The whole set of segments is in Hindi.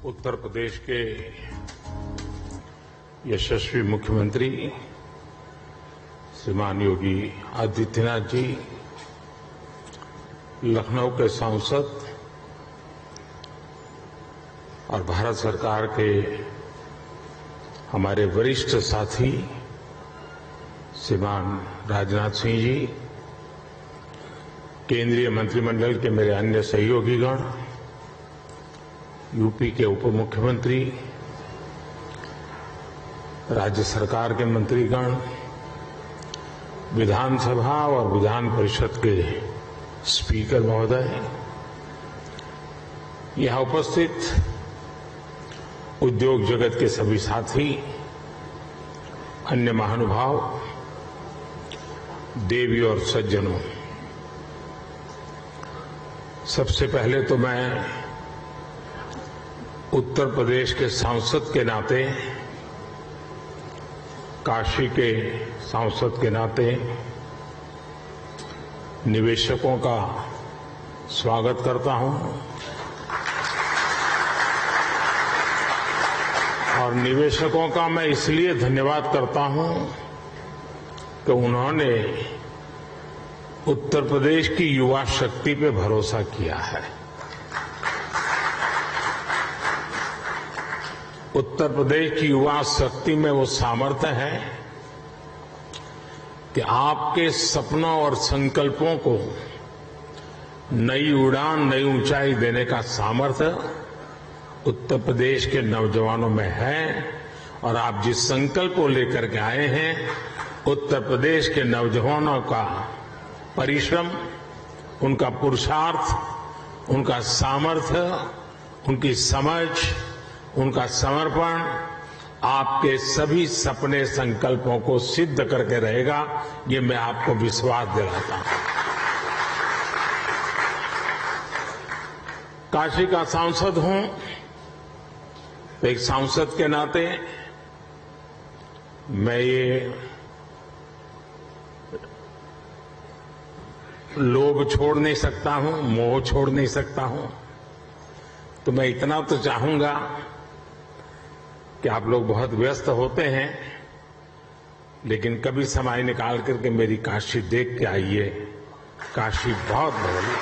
उत्तर प्रदेश के यशस्वी मुख्यमंत्री श्रीमान योगी आदित्यनाथ जी, लखनऊ के सांसद और भारत सरकार के हमारे वरिष्ठ साथी श्रीमान राजनाथ सिंह जी, केंद्रीय मंत्रिमंडल के मेरे अन्य सहयोगीगण, यूपी के उप मुख्यमंत्री, राज्य सरकार के मंत्रीगण, विधानसभा और विधान परिषद के स्पीकर महोदय, यहां उपस्थित उद्योग जगत के सभी साथी, अन्य महानुभाव, देवी और सज्जनों, सबसे पहले तो मैं उत्तर प्रदेश के सांसद के नाते, काशी के सांसद के नाते निवेशकों का स्वागत करता हूं और निवेशकों का मैं इसलिए धन्यवाद करता हूं कि उन्होंने उत्तर प्रदेश की युवा शक्ति पे भरोसा किया है। उत्तर प्रदेश की युवा शक्ति में वो सामर्थ्य है कि आपके सपनों और संकल्पों को नई उड़ान, नई ऊंचाई देने का सामर्थ्य उत्तर प्रदेश के नौजवानों में है। और आप जिस संकल्प को लेकर के आए हैं, उत्तर प्रदेश के नौजवानों का परिश्रम, उनका पुरुषार्थ, उनका सामर्थ्य, उनकी समझ, उनका समर्पण आपके सभी सपने, संकल्पों को सिद्ध करके रहेगा, ये मैं आपको विश्वास दिलाता हूं। काशी का सांसद हूं, तो एक सांसद के नाते मैं ये लोभ छोड़ नहीं सकता हूं, मोह छोड़ नहीं सकता हूं। तो मैं इतना तो चाहूंगा कि आप लोग बहुत व्यस्त होते हैं, लेकिन कभी समय निकाल करके मेरी काशी देख के आइए। काशी बहुत बदली,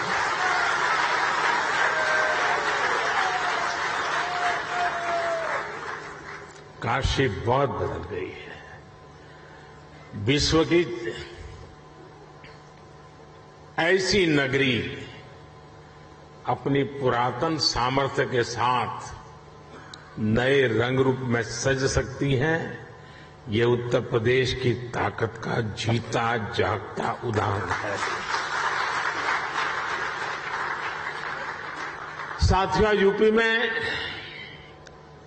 काशी बहुत बदल गई है। विश्व की ऐसी नगरी अपनी पुरातन सामर्थ्य के साथ नए रंग रूप में सज सकती है, ये उत्तर प्रदेश की ताकत का जीता जागता उदाहरण है। साथियों, यूपी में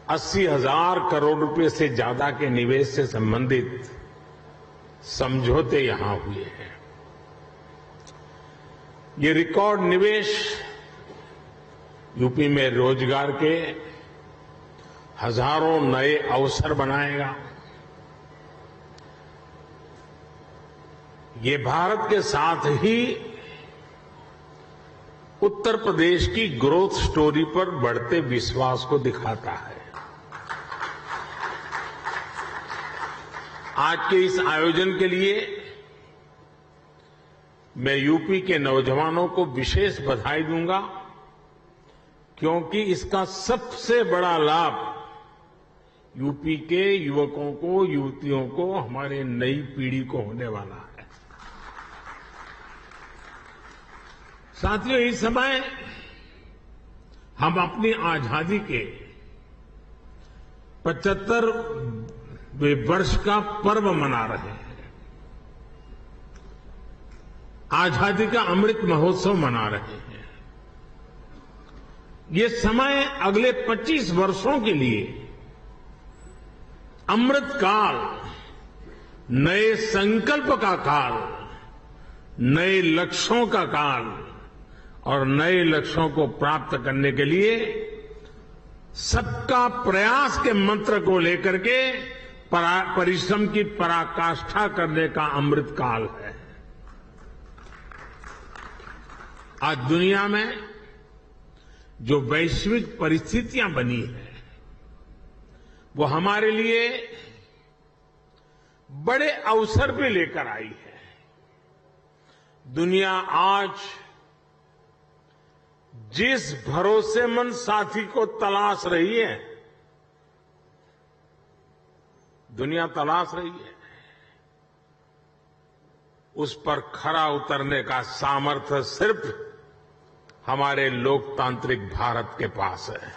80,000 करोड़ रुपए से ज्यादा के निवेश से संबंधित समझौते यहां हुए हैं। ये रिकॉर्ड निवेश यूपी में रोजगार के हजारों नए अवसर बनाएगा। ये भारत के साथ ही उत्तर प्रदेश की ग्रोथ स्टोरी पर बढ़ते विश्वास को दिखाता है। आज के इस आयोजन के लिए मैं यूपी के नौजवानों को विशेष बधाई दूंगा, क्योंकि इसका सबसे बड़ा लाभ यूपी के युवकों को, युवतियों को, हमारे नई पीढ़ी को होने वाला है। साथियों, इस समय हम अपनी आजादी के 75वें वर्ष का पर्व मना रहे हैं। आजादी का अमृत महोत्सव मना रहे हैं। ये समय अगले 25 वर्षों के लिए अमृत काल, नए संकल्प का काल, नए लक्ष्यों का काल और नए लक्ष्यों को प्राप्त करने के लिए सबका प्रयास के मंत्र को लेकर के परिश्रम की पराकाष्ठा करने का अमृत काल है। आज दुनिया में जो वैश्विक परिस्थितियां बनी हैं, वो हमारे लिए बड़े अवसर भी लेकर आई है। दुनिया आज जिस भरोसेमंद साथी को तलाश रही है, दुनिया तलाश रही है, उस पर खरा उतरने का सामर्थ्य सिर्फ हमारे लोकतांत्रिक भारत के पास है।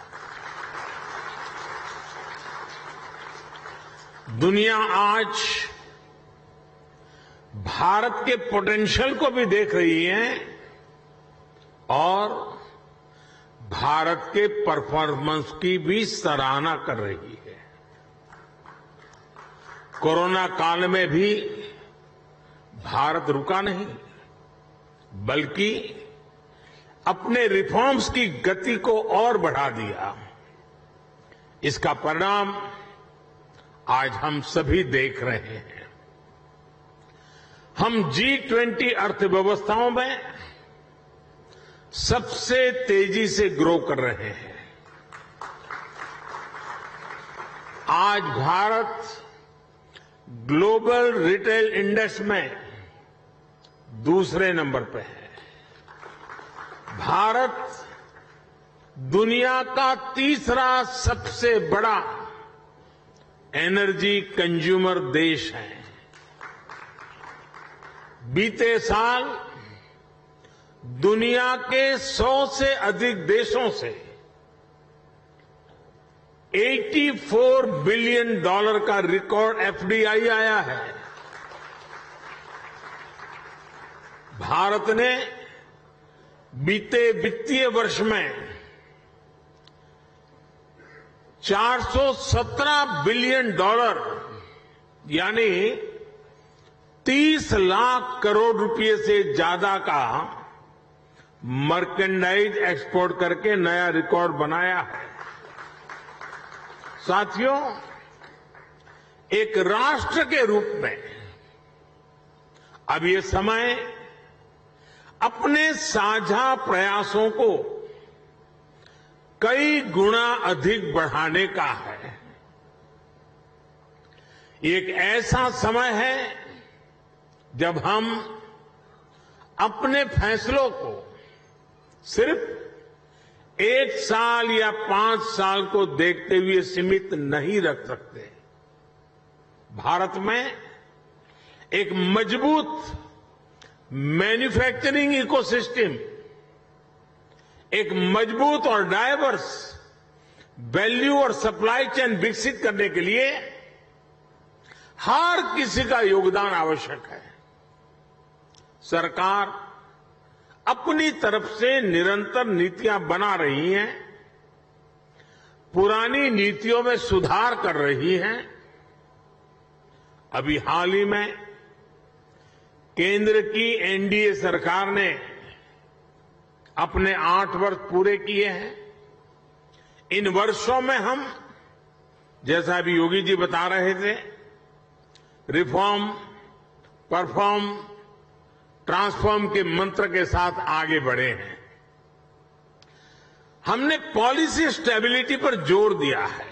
दुनिया आज भारत के पोटेंशियल को भी देख रही है और भारत के परफॉर्मेंस की भी सराहना कर रही है। कोरोना काल में भी भारत रुका नहीं, बल्कि अपने रिफॉर्म्स की गति को और बढ़ा दिया। इसका परिणाम आज हम सभी देख रहे हैं। हम G20 अर्थव्यवस्थाओं में सबसे तेजी से ग्रो कर रहे हैं। आज भारत ग्लोबल रिटेल इंडेक्स में दूसरे नंबर पर है। भारत दुनिया का तीसरा सबसे बड़ा एनर्जी कंज्यूमर देश है। बीते साल दुनिया के 100 से अधिक देशों से $84 बिलियन का रिकॉर्ड एफडीआई आया है। भारत ने बीते वित्तीय वर्ष में $417 बिलियन यानी 30 लाख करोड़ रुपए से ज्यादा का मर्केंडाइज एक्सपोर्ट करके नया रिकॉर्ड बनाया है। साथियों, एक राष्ट्र के रूप में अब ये समय अपने साझा प्रयासों को कई गुना अधिक बढ़ाने का है। एक ऐसा समय है जब हम अपने फैसलों को सिर्फ 1 साल या 5 साल को देखते हुए सीमित नहीं रख सकते। भारत में एक मजबूत मैन्युफैक्चरिंग इकोसिस्टम, एक मजबूत और डायवर्स वैल्यू और सप्लाई चेन विकसित करने के लिए हर किसी का योगदान आवश्यक है। सरकार अपनी तरफ से निरंतर नीतियां बना रही है, पुरानी नीतियों में सुधार कर रही है। अभी हाल ही में केंद्र की एनडीए सरकार ने अपने 8 वर्ष पूरे किए हैं। इन वर्षों में हम, जैसा अभी योगी जी बता रहे थे, रिफॉर्म, परफॉर्म, ट्रांसफॉर्म के मंत्र के साथ आगे बढ़े हैं। हमने पॉलिसी स्टेबिलिटी पर जोर दिया है,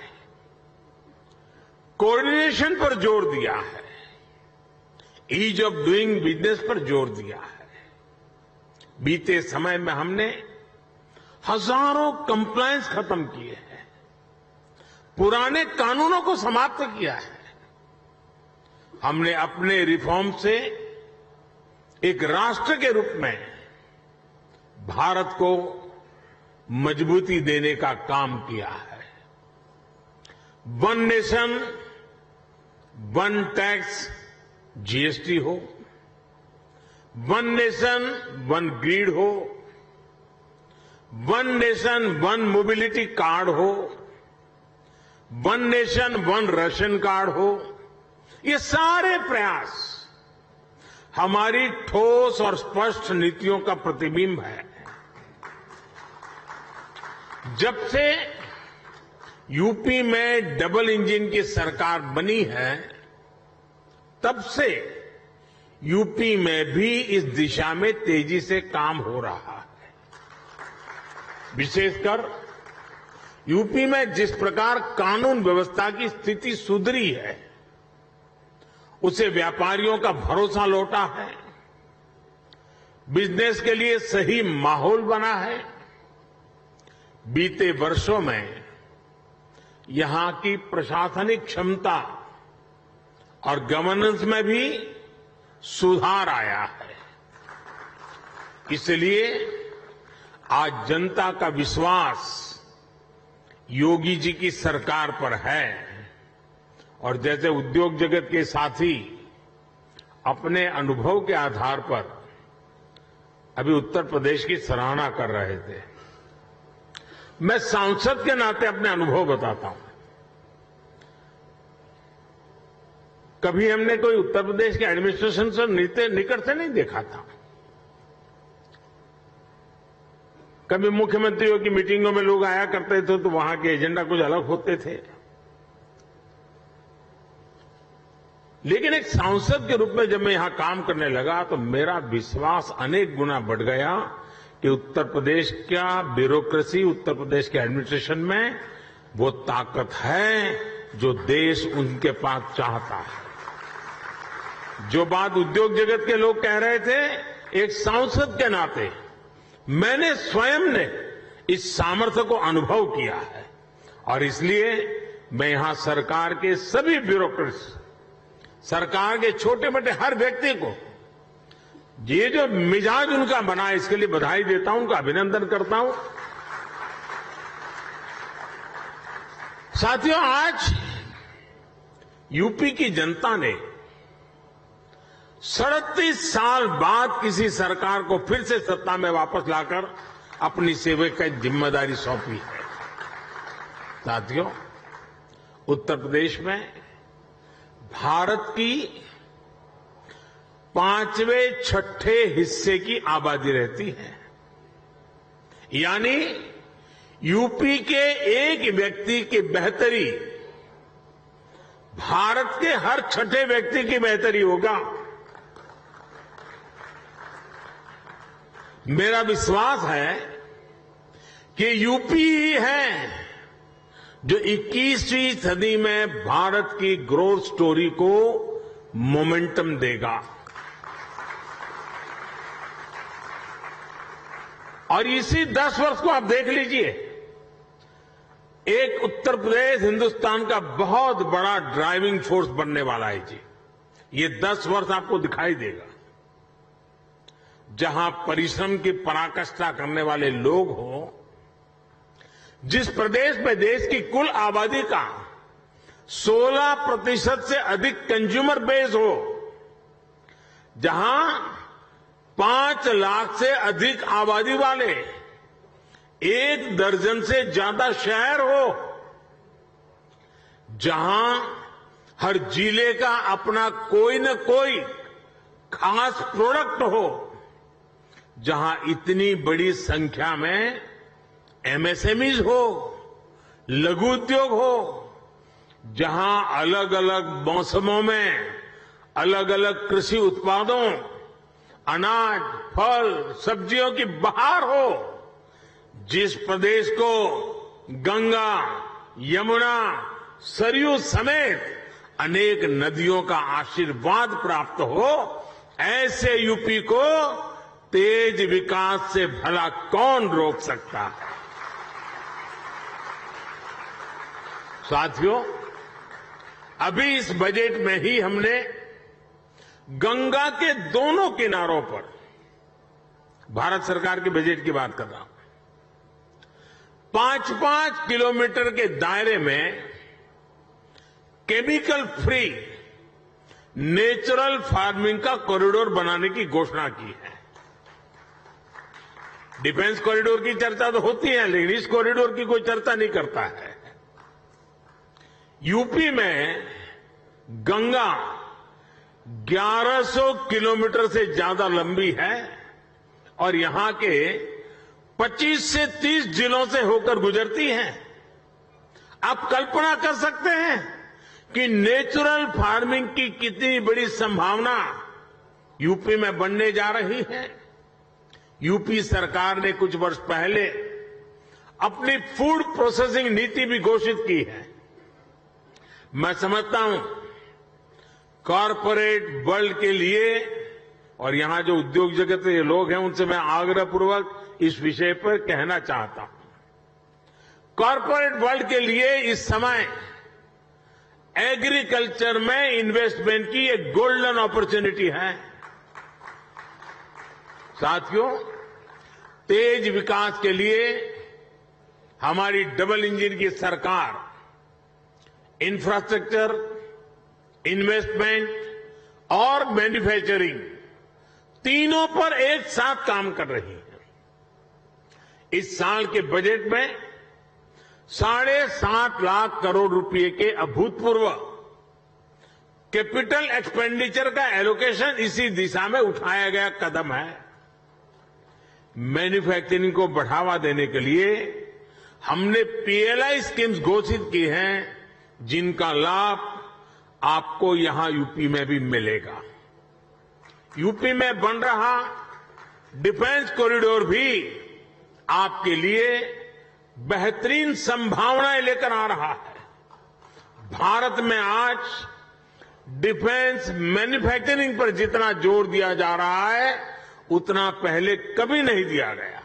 कोऑर्डिनेशन पर जोर दिया है, ईज ऑफ डूइंग बिजनेस पर जोर दिया है। बीते समय में हमने हजारों कंप्लायंस खत्म किए हैं, पुराने कानूनों को समाप्त किया है। हमने अपने रिफॉर्म से एक राष्ट्र के रूप में भारत को मजबूती देने का काम किया है। One nation, one tax, GST हो, वन नेशन, वन ग्रिड हो, one nation, one mobility card हो, one nation, one ration card हो, ये सारे प्रयास हमारी ठोस और स्पष्ट नीतियों का प्रतिबिंब है। जब से यूपी में डबल इंजन की सरकार बनी है, तब से यूपी में भी इस दिशा में तेजी से काम हो रहा है। विशेषकर यूपी में जिस प्रकार कानून व्यवस्था की स्थिति सुधरी है, उससे व्यापारियों का भरोसा लौटा है, बिजनेस के लिए सही माहौल बना है। बीते वर्षों में यहां की प्रशासनिक क्षमता और गवर्नेंस में भी सुधार आया है। इसलिए आज जनता का विश्वास योगी जी की सरकार पर है और जैसे उद्योग जगत के साथी अपने अनुभव के आधार पर अभी उत्तर प्रदेश की सराहना कर रहे थे, मैं सांसद के नाते अपने अनुभव बताता हूं। कभी हमने कोई उत्तर प्रदेश के एडमिनिस्ट्रेशन से निकट से नहीं देखा था। कभी मुख्यमंत्रियों की मीटिंगों में लोग आया करते थे तो वहां के एजेंडा कुछ अलग होते थे, लेकिन एक सांसद के रूप में जब मैं यहां काम करने लगा तो मेरा विश्वास अनेक गुना बढ़ गया कि उत्तर प्रदेश का ब्यूरोक्रेसी, उत्तर प्रदेश के एडमिनिस्ट्रेशन में वो ताकत है जो देश उनके पास चाहता है। जो बात उद्योग जगत के लोग कह रहे थे, एक सांसद के नाते मैंने स्वयं ने इस सामर्थ्य को अनुभव किया है और इसलिए मैं यहां सरकार के सभी ब्यूरोक्रेट्स, सरकार के छोटे बड़े हर व्यक्ति को ये जो मिजाज उनका बना, इसके लिए बधाई देता हूं, उनका अभिनंदन करता हूं। साथियों, आज यूपी की जनता ने 37 साल बाद किसी सरकार को फिर से सत्ता में वापस लाकर अपनी सेवा की जिम्मेदारी सौंपी है। साथियों, उत्तर प्रदेश में भारत की 5वें-6ठे हिस्से की आबादी रहती है, यानी यूपी के एक व्यक्ति की बेहतरी भारत के हर 6ठे व्यक्ति की बेहतरी होगा। मेरा विश्वास है कि यूपी ही है जो 21वीं सदी में भारत की ग्रोथ स्टोरी को मोमेंटम देगा। और इसी 10 वर्ष को आप देख लीजिए, एक उत्तर प्रदेश हिंदुस्तान का बहुत बड़ा ड्राइविंग फोर्स बनने वाला है जी। ये 10 वर्ष आपको दिखाई देगा, जहां परिश्रम की पराकाष्ठा करने वाले लोग हों, जिस प्रदेश में देश की कुल आबादी का 16% से अधिक कंज्यूमर बेस हो, जहां 5 लाख से अधिक आबादी वाले 1 दर्जन से ज्यादा शहर हो, जहां हर जिले का अपना कोई न कोई खास प्रोडक्ट हो, जहां इतनी बड़ी संख्या में एमएसएमईज हो, लघु उद्योग हो, जहां अलग अलग मौसमों में अलग अलग कृषि उत्पादों, अनाज, फल, सब्जियों की बहार हो, जिस प्रदेश को गंगा, यमुना, सरयू समेत अनेक नदियों का आशीर्वाद प्राप्त हो, ऐसे यूपी को तेज विकास से भला कौन रोक सकता है। साथियों, अभी इस बजट में ही हमने गंगा के दोनों किनारों पर, भारत सरकार के बजट की बात कर रहा हूं, 5-5 किलोमीटर के दायरे में केमिकल फ्री नेचुरल फार्मिंग का कॉरिडोर बनाने की घोषणा की है। डिफेंस कॉरिडोर की चर्चा तो होती है, लेकिन इस कॉरिडोर की कोई चर्चा नहीं करता है। यूपी में गंगा 1100 किलोमीटर से ज्यादा लंबी है और यहां के 25 से 30 जिलों से होकर गुजरती है। आप कल्पना कर सकते हैं कि नेचुरल फार्मिंग की कितनी बड़ी संभावना यूपी में बनने जा रही है। यूपी सरकार ने कुछ वर्ष पहले अपनी फूड प्रोसेसिंग नीति भी घोषित की है। मैं समझता हूं कॉरपोरेट वर्ल्ड के लिए, और यहां जो उद्योग जगत के लोग हैं उनसे मैं आग्रहपूर्वक इस विषय पर कहना चाहता हूं। कॉरपोरेट वर्ल्ड के लिए इस समय एग्रीकल्चर में इन्वेस्टमेंट की एक गोल्डन अपॉर्चुनिटी है। साथियों, तेज विकास के लिए हमारी डबल इंजन की सरकार इंफ्रास्ट्रक्चर, इन्वेस्टमेंट और मैन्युफैक्चरिंग तीनों पर एक साथ काम कर रही है। इस साल के बजट में 7.5 लाख करोड़ रुपए के अभूतपूर्व कैपिटल एक्सपेंडिचर का एलोकेशन इसी दिशा में उठाया गया कदम है। मैन्युफैक्चरिंग को बढ़ावा देने के लिए हमने पीएलआई स्कीम्स घोषित की हैं, जिनका लाभ आपको यहां यूपी में भी मिलेगा। यूपी में बन रहा डिफेंस कॉरिडोर भी आपके लिए बेहतरीन संभावनाएं लेकर आ रहा है। भारत में आज डिफेंस मैन्युफैक्चरिंग पर जितना जोर दिया जा रहा है उतना पहले कभी नहीं दिया गया।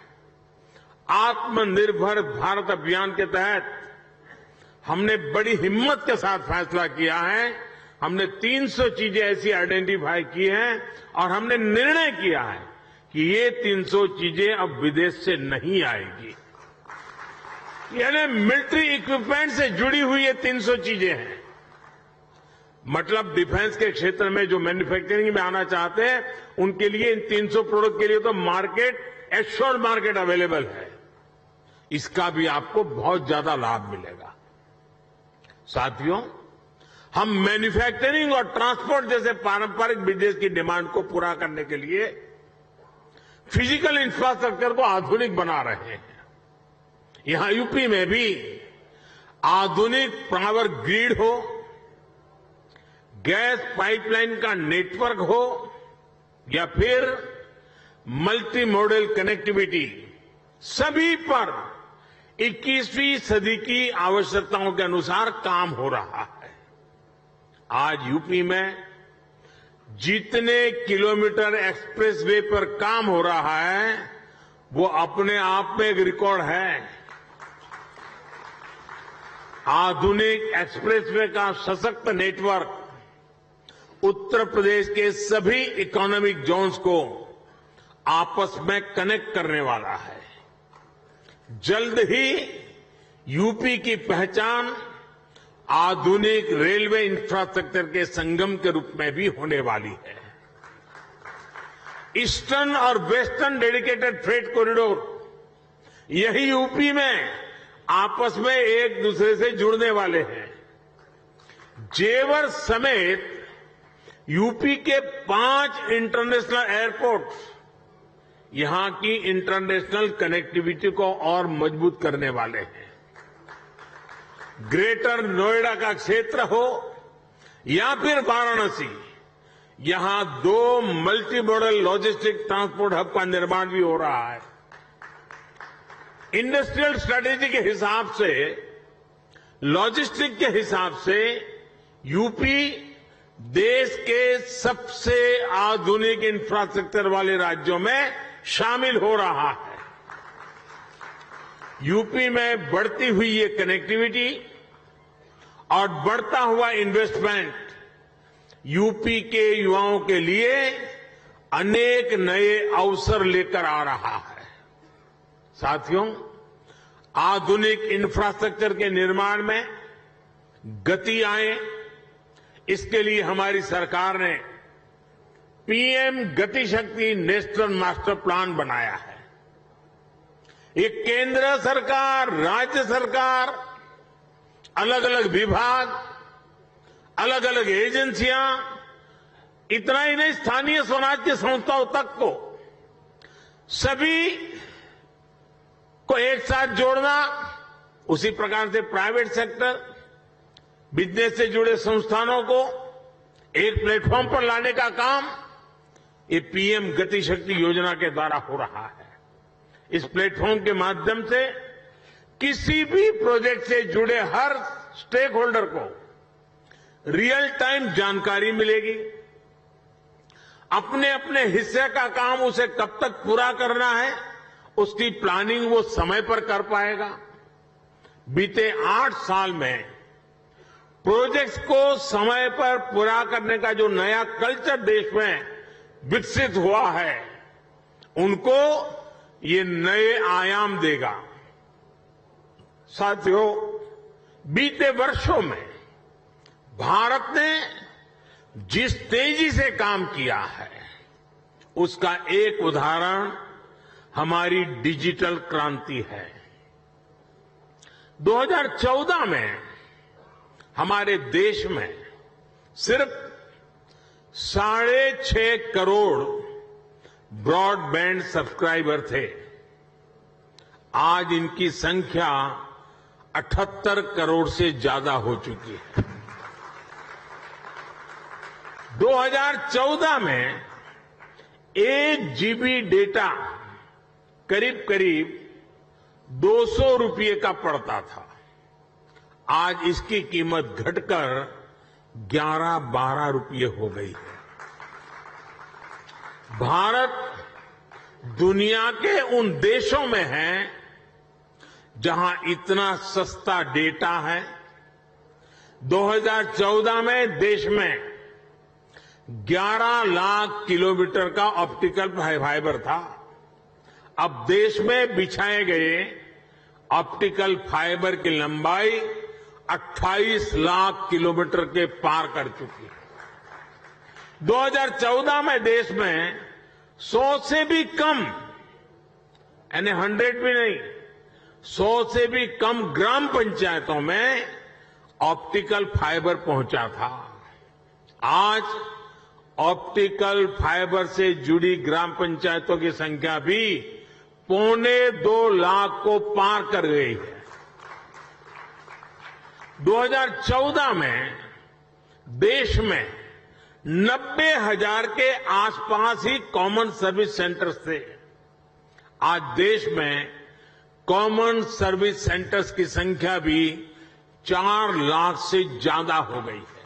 आत्मनिर्भर भारत अभियान के तहत हमने बड़ी हिम्मत के साथ फैसला किया है। हमने 300 चीजें ऐसी आइडेंटिफाई की हैं और हमने निर्णय किया है कि ये 300 चीजें अब विदेश से नहीं आएगी। यानी मिलिट्री इक्विपमेंट से जुड़ी हुई ये 300 चीजें हैं। मतलब डिफेंस के क्षेत्र में जो मैन्युफैक्चरिंग में आना चाहते हैं उनके लिए इन 300 प्रोडक्ट के लिए तो मार्केट एश्योर्ड मार्केट अवेलेबल है। इसका भी आपको बहुत ज्यादा लाभ मिलेगा। साथियों, हम मैन्युफैक्चरिंग और ट्रांसपोर्ट जैसे पारंपरिक बिजनेस की डिमांड को पूरा करने के लिए फिजिकल इंफ्रास्ट्रक्चर को आधुनिक बना रहे हैं। यहां यूपी में भी आधुनिक पावर ग्रिड हो, गैस पाइपलाइन का नेटवर्क हो या फिर मल्टी मॉडल कनेक्टिविटी, सभी पर 21वीं सदी की आवश्यकताओं के अनुसार काम हो रहा है। आज यूपी में जितने किलोमीटर एक्सप्रेसवे पर काम हो रहा है वो अपने आप में एक रिकॉर्ड है। आधुनिक एक्सप्रेसवे का सशक्त नेटवर्क उत्तर प्रदेश के सभी इकोनॉमिक जोन्स को आपस में कनेक्ट करने वाला है। जल्द ही यूपी की पहचान आधुनिक रेलवे इंफ्रास्ट्रक्चर के संगम के रूप में भी होने वाली है। ईस्टर्न और वेस्टर्न डेडिकेटेड फ्रेट कॉरिडोर यही यूपी में आपस में एक दूसरे से जुड़ने वाले हैं। जेवर समेत यूपी के 5 इंटरनेशनल एयरपोर्ट्स यहां की इंटरनेशनल कनेक्टिविटी को और मजबूत करने वाले हैं। ग्रेटर नोएडा का क्षेत्र हो या फिर वाराणसी, यहां 2 multi modal logistic transport hub का निर्माण भी हो रहा है। इंडस्ट्रियल स्ट्रेटेजी के हिसाब से, लॉजिस्टिक के हिसाब से यूपी देश के सबसे आधुनिक इंफ्रास्ट्रक्चर वाले राज्यों में शामिल हो रहा है। यूपी में बढ़ती हुई ये कनेक्टिविटी और बढ़ता हुआ इन्वेस्टमेंट यूपी के युवाओं के लिए अनेक नए अवसर लेकर आ रहा है। साथियों, आधुनिक इंफ्रास्ट्रक्चर के निर्माण में गति आए, इसके लिए हमारी सरकार ने पीएम गति शक्ति नेशनल मास्टर प्लान बनाया है। ये केंद्र सरकार, राज्य सरकार, अलग अलग विभाग, अलग अलग एजेंसियां, इतना ही नहीं स्थानीय स्वराज की संस्थाओं तक को, सभी को एक साथ जोड़ना, उसी प्रकार से प्राइवेट सेक्टर, बिजनेस से जुड़े संस्थानों को एक प्लेटफॉर्म पर लाने का काम ये पीएम गति शक्ति योजना के द्वारा हो रहा है। इस प्लेटफॉर्म के माध्यम से किसी भी प्रोजेक्ट से जुड़े हर स्टेक होल्डर को रियल टाइम जानकारी मिलेगी। अपने अपने हिस्से का काम उसे कब तक पूरा करना है, उसकी प्लानिंग वो समय पर कर पाएगा। बीते 8 साल में प्रोजेक्ट्स को समय पर पूरा करने का जो नया कल्चर देश में विकसित हुआ है, उनको ये नए आयाम देगा। साथियों, बीते वर्षों में भारत ने जिस तेजी से काम किया है, उसका एक उदाहरण हमारी डिजिटल क्रांति है। 2014 में हमारे देश में सिर्फ 6.5 करोड़ ब्रॉडबैंड सब्सक्राइबर थे। आज इनकी संख्या 78 करोड़ से ज्यादा हो चुकी है। 2014 में 1 जीबी डेटा करीब करीब 200 रुपये का पड़ता था। आज इसकी कीमत घटकर 11-12 रुपये हो गई है। भारत दुनिया के उन देशों में है जहां इतना सस्ता डेटा है। 2014 में देश में 11 लाख किलोमीटर का ऑप्टिकल फाइबर था। अब देश में बिछाए गए ऑप्टिकल फाइबर की लंबाई 28 लाख किलोमीटर के पार कर चुकी है। 2014 में देश में 100 से भी कम, यानी 100 भी नहीं, 100 से भी कम ग्राम पंचायतों में ऑप्टिकल फाइबर पहुंचा था। आज ऑप्टिकल फाइबर से जुड़ी ग्राम पंचायतों की संख्या भी 1.25 लाख को पार कर गई है। 2014 में देश में 90,000 के आसपास ही कॉमन सर्विस सेंटर्स थे। आज देश में कॉमन सर्विस सेंटर्स की संख्या भी 4 लाख से ज्यादा हो गई है।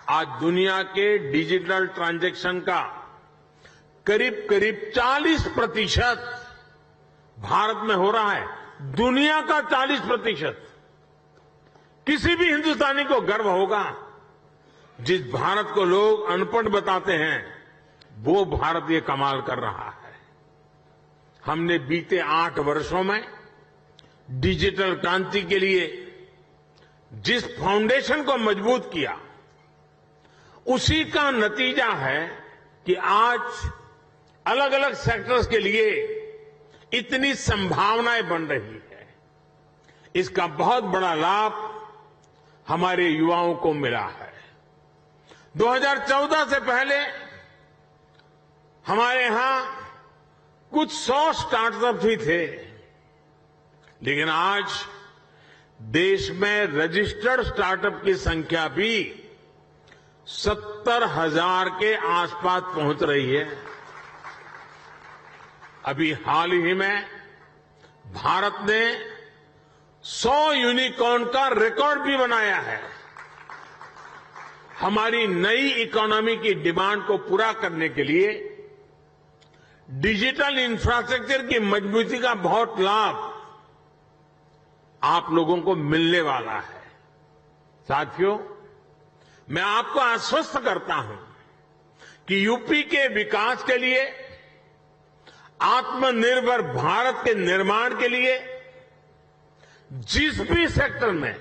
आज दुनिया के डिजिटल ट्रांजैक्शन का करीब करीब 40% भारत में हो रहा है। दुनिया का 40%। किसी भी हिंदुस्तानी को गर्व होगा। जिस भारत को लोग अनपढ़ बताते हैं, वो भारत ये कमाल कर रहा है। हमने बीते 8 वर्षों में डिजिटल क्रांति के लिए जिस फाउंडेशन को मजबूत किया, उसी का नतीजा है कि आज अलग अलग सेक्टर्स के लिए इतनी संभावनाएं बन रही है। इसका बहुत बड़ा लाभ हमारे युवाओं को मिला है। 2014 से पहले हमारे यहां कुछ 100 स्टार्टअप ही थे, लेकिन आज देश में रजिस्टर्ड स्टार्टअप की संख्या भी 70,000 के आसपास पहुंच रही है। अभी हाल ही में भारत ने 100 यूनिकॉर्न का रिकॉर्ड भी बनाया है। हमारी नई इकोनॉमी की डिमांड को पूरा करने के लिए डिजिटल इंफ्रास्ट्रक्चर की मजबूती का बहुत लाभ आप लोगों को मिलने वाला है। साथियों, मैं आपको आश्वस्त करता हूं कि यूपी के विकास के लिए, आत्मनिर्भर भारत के निर्माण के लिए जिस भी सेक्टर में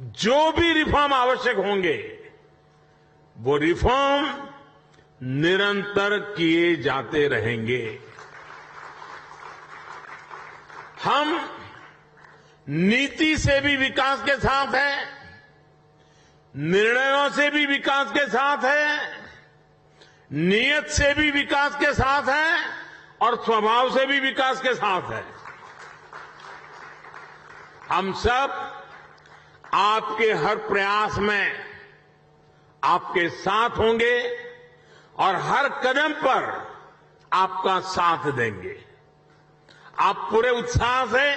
जो भी रिफॉर्म आवश्यक होंगे, वो रिफॉर्म निरंतर किए जाते रहेंगे। हम नीति से भी विकास के साथ हैं, निर्णयों से भी विकास के साथ हैं, नीयत से भी विकास के साथ हैं और स्वभाव से भी विकास के साथ हैं। हम सब आपके हर प्रयास में आपके साथ होंगे और हर कदम पर आपका साथ देंगे। आप पूरे उत्साह से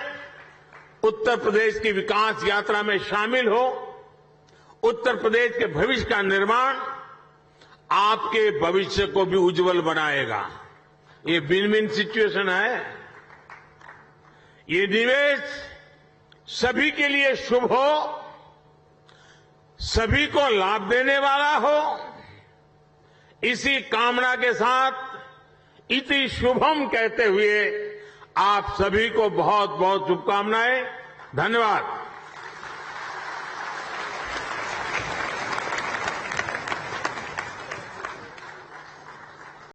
उत्तर प्रदेश की विकास यात्रा में शामिल हो। उत्तर प्रदेश के भविष्य का निर्माण आपके भविष्य को भी उज्जवल बनाएगा। ये विन विन सिचुएशन है। ये निवेश सभी के लिए शुभ हो, सभी को लाभ देने वाला हो। इसी कामना के साथ इति शुभम कहते हुए आप सभी को बहुत बहुत शुभकामनाएं। धन्यवाद।